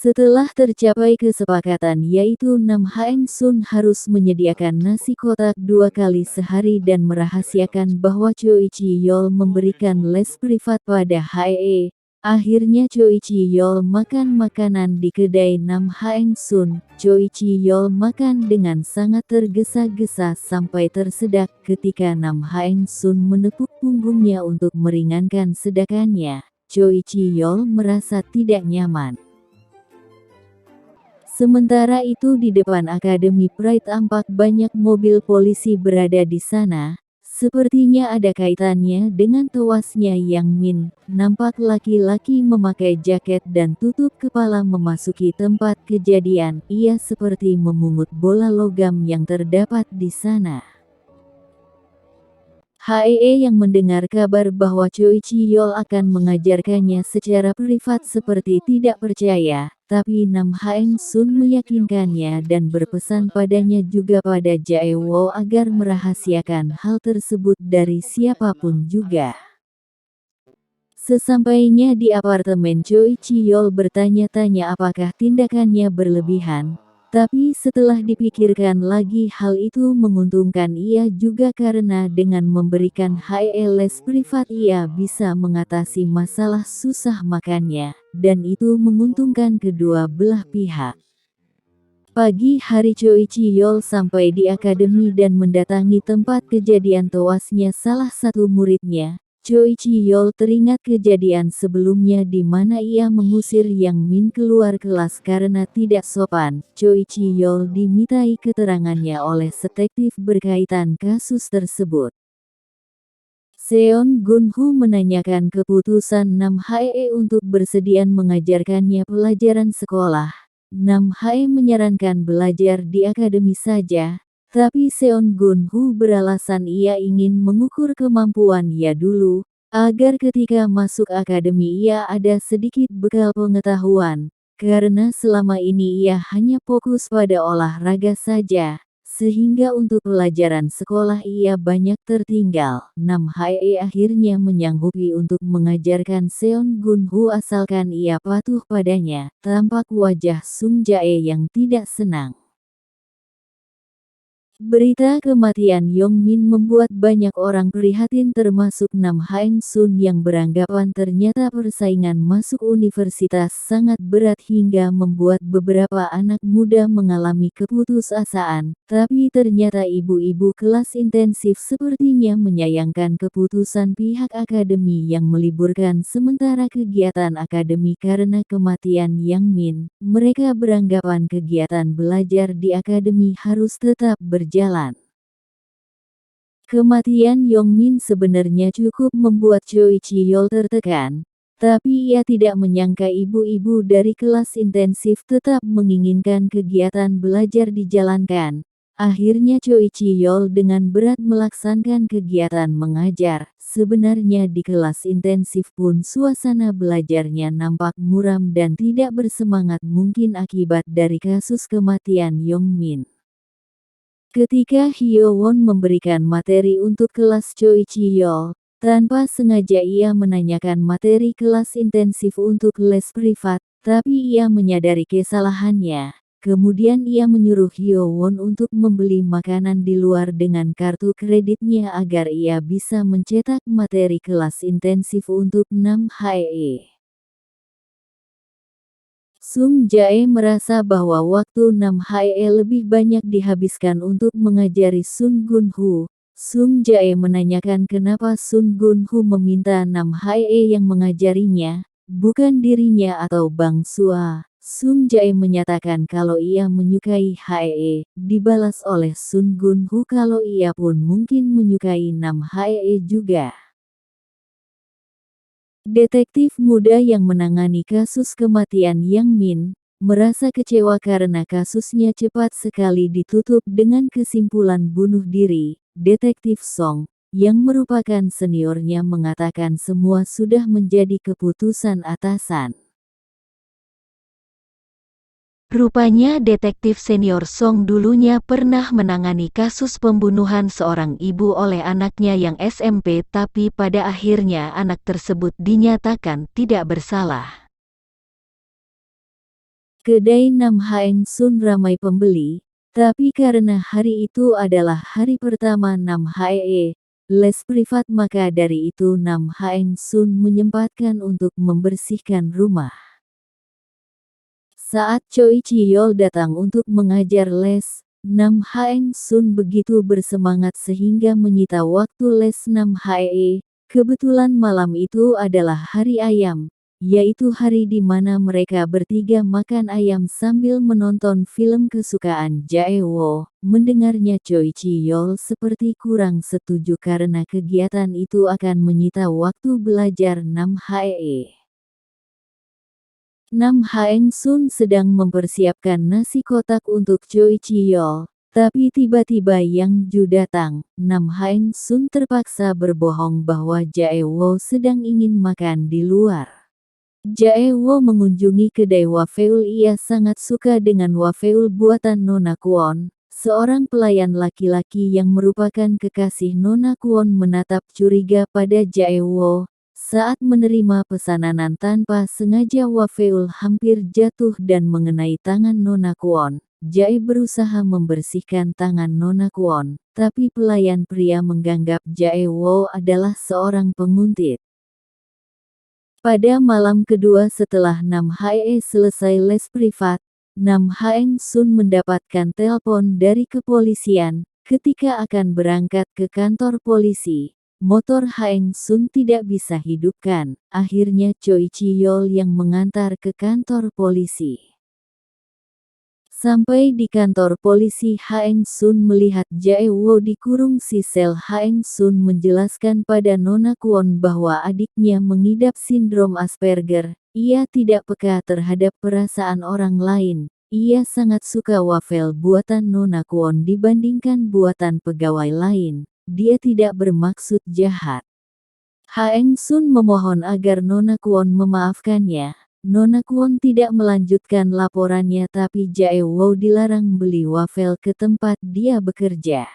Setelah tercapai kesepakatan yaitu Nam Haeng Sun harus menyediakan nasi kotak 2 kali sehari dan merahasiakan bahwa Choi Chi-yeol memberikan les privat pada Hae. Akhirnya Choi Chi-yeol makan makanan di kedai Nam Haeng Sun. Choi Chi-yeol makan dengan sangat tergesa-gesa sampai tersedak ketika Nam Haeng Sun menepuk punggungnya untuk meringankan sedakannya. Choi Chi-yeol merasa tidak nyaman. Sementara itu di depan Akademi Pride tampak banyak mobil polisi berada di sana. Sepertinya ada kaitannya dengan tewasnya Yang Min. Nampak laki-laki memakai jaket dan tutup kepala memasuki tempat kejadian. Ia seperti memungut bola logam yang terdapat di sana. Hae yang mendengar kabar bahwa Choi Chi-yeol akan mengajarkannya secara privat seperti tidak percaya, tapi Nam Haeng Sun meyakinkannya dan berpesan padanya juga pada Jae-wo agar merahasiakan hal tersebut dari siapapun juga. Sesampainya di apartemen, Choi Chi-yeol bertanya-tanya apakah tindakannya berlebihan. Tapi setelah dipikirkan lagi hal itu menguntungkan ia juga karena dengan memberikan Hae les privat ia bisa mengatasi masalah susah makannya, dan itu menguntungkan kedua belah pihak. Pagi hari Choi Chi-yeol sampai di akademi dan mendatangi tempat kejadian tewasnya salah satu muridnya. Choi Chi-yeol teringat kejadian sebelumnya di mana ia mengusir Yang Min keluar kelas karena tidak sopan. Choi Chi-yeol dimintai keterangannya oleh detektif berkaitan kasus tersebut. Seon Gun-ho menanyakan keputusan Nam Hae untuk bersedia mengajarkannya pelajaran sekolah. Nam Hae menyarankan belajar di akademi saja. Tapi Seon Gun-ho beralasan ia ingin mengukur kemampuan ia dulu, agar ketika masuk akademi ia ada sedikit bekal pengetahuan, karena selama ini ia hanya fokus pada olahraga saja, sehingga untuk pelajaran sekolah ia banyak tertinggal. Nam Hae akhirnya menyanggupi untuk mengajarkan Seon Gun-ho asalkan ia patuh padanya. Tampak wajah Sung Jae yang tidak senang. Berita kematian Yong Min membuat banyak orang prihatin termasuk Nam Haeng Sun yang beranggapan ternyata persaingan masuk universitas sangat berat hingga membuat beberapa anak muda mengalami keputusasaan. Tapi ternyata ibu-ibu kelas intensif sepertinya menyayangkan keputusan pihak akademi yang meliburkan sementara kegiatan akademi karena kematian Yang Min. Mereka beranggapan kegiatan belajar di akademi harus tetap berjalan. Kematian Yong Min sebenarnya cukup membuat Choi Chi-yeol tertekan, tapi ia tidak menyangka ibu-ibu dari kelas intensif tetap menginginkan kegiatan belajar dijalankan. Akhirnya Choi Chi-yeol dengan berat melaksanakan kegiatan mengajar. Sebenarnya di kelas intensif pun suasana belajarnya nampak muram dan tidak bersemangat mungkin akibat dari kasus kematian Yong Min. Ketika Hyo Won memberikan materi untuk kelas Choi Chi-yeol, tanpa sengaja ia menanyakan materi kelas intensif untuk les privat, tapi ia menyadari kesalahannya. Kemudian ia menyuruh Hyo Won untuk membeli makanan di luar dengan kartu kreditnya agar ia bisa mencetak materi kelas intensif untuk Nam Hae. Sung Jae merasa bahwa waktu Nam Hae lebih banyak dihabiskan untuk mengajari Sun Gun-ho. Sung Jae menanyakan kenapa Sun Gun-ho meminta Nam Hae yang mengajarinya, bukan dirinya atau Bang Sua. Sung Jae menyatakan kalau ia menyukai Hae, dibalas oleh Sun Gun-ho kalau ia pun mungkin menyukai Nam Hae juga. Detektif muda yang menangani kasus kematian Yang Min, merasa kecewa karena kasusnya cepat sekali ditutup dengan kesimpulan bunuh diri. Detektif Song, yang merupakan seniornya mengatakan semua sudah menjadi keputusan atasan. Rupanya detektif senior Song dulunya pernah menangani kasus pembunuhan seorang ibu oleh anaknya yang SMP tapi pada akhirnya anak tersebut dinyatakan tidak bersalah. Kedai Nam Haeng Sun ramai pembeli, tapi karena hari itu adalah hari pertama Nam Hae les privat maka dari itu Nam Haeng Sun menyempatkan untuk membersihkan rumah. Saat Choi Chi-yeol datang untuk mengajar les, Nam Haeng Sun begitu bersemangat sehingga menyita waktu les Nam Hae. Kebetulan malam itu adalah hari ayam, yaitu hari di mana mereka bertiga makan ayam sambil menonton film kesukaan Jae-wo. Mendengarnya Choi Chi-yeol seperti kurang setuju karena kegiatan itu akan menyita waktu belajar Nam Hae. Nam Haeng Sun sedang mempersiapkan nasi kotak untuk Choi Chi-yeol, tapi tiba-tiba Yang Ju datang. Nam Haeng Sun terpaksa berbohong bahwa Jae-wo sedang ingin makan di luar. Jae-wo mengunjungi kedai wafeul. Ia sangat suka dengan wafeul buatan Nona Kwon. Seorang pelayan laki-laki yang merupakan kekasih Nona Kwon menatap curiga pada Jae-wo. Saat menerima pesanan tanpa sengaja wafeul hampir jatuh dan mengenai tangan Nona Kwon. Jae berusaha membersihkan tangan Nona Kwon, tapi pelayan pria menganggap Jae-wo adalah seorang penguntit. Pada malam kedua setelah Nam Hae selesai les privat, Nam Haeng Sun mendapatkan telepon dari kepolisian. Ketika akan berangkat ke kantor polisi, motor Haeng Sun tidak bisa hidupkan. Akhirnya Choi Chi-yeol yang mengantar ke kantor polisi. Sampai di kantor polisi Haeng Sun melihat Jae-wo dikurung. Si sel Haeng Sun menjelaskan pada Nona Kwon bahwa adiknya mengidap sindrom Asperger. Ia tidak peka terhadap perasaan orang lain. Ia sangat suka wafel buatan Nona Kwon dibandingkan buatan pegawai lain. Dia tidak bermaksud jahat. Haeng Sun memohon agar Nona Kwon memaafkannya. Nona Kwon tidak melanjutkan laporannya tapi Jae-wo dilarang beli wafel ke tempat dia bekerja.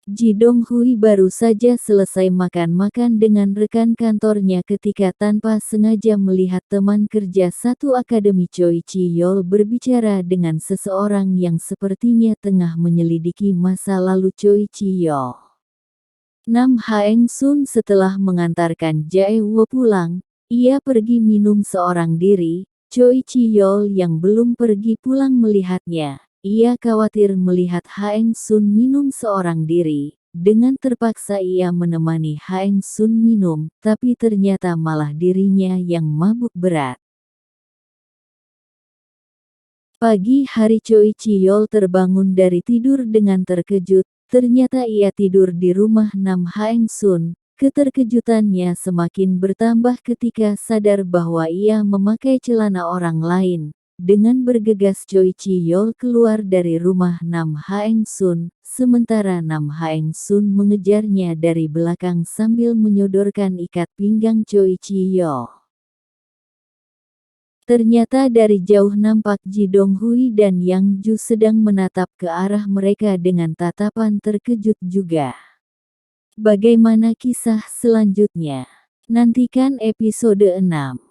Ji Dong-hui baru saja selesai makan-makan dengan rekan kantornya ketika tanpa sengaja melihat teman kerja satu akademi Choi Chi-yeol berbicara dengan seseorang yang sepertinya tengah menyelidiki masa lalu Choi Chi-yeol. Nam Haeng Sun setelah mengantarkan Jae-wo pulang, ia pergi minum seorang diri. Choi Chi-yeol yang belum pergi pulang melihatnya. Ia khawatir melihat Haeng Sun minum seorang diri. Dengan terpaksa ia menemani Haeng Sun minum, tapi ternyata malah dirinya yang mabuk berat. Pagi hari Choi Chi-yeol terbangun dari tidur dengan terkejut. Ternyata ia tidur di rumah Nam Haeng Sun. Keterkejutannya semakin bertambah ketika sadar bahwa ia memakai celana orang lain. Dengan bergegas Choi Chi-yeol keluar dari rumah Nam Haeng Sun, sementara Nam Haeng Sun mengejarnya dari belakang sambil menyodorkan ikat pinggang Choi Chi-yeol. Ternyata dari jauh nampak Ji Dong-hui dan Yang Ju sedang menatap ke arah mereka dengan tatapan terkejut juga. Bagaimana kisah selanjutnya? Nantikan episode 6.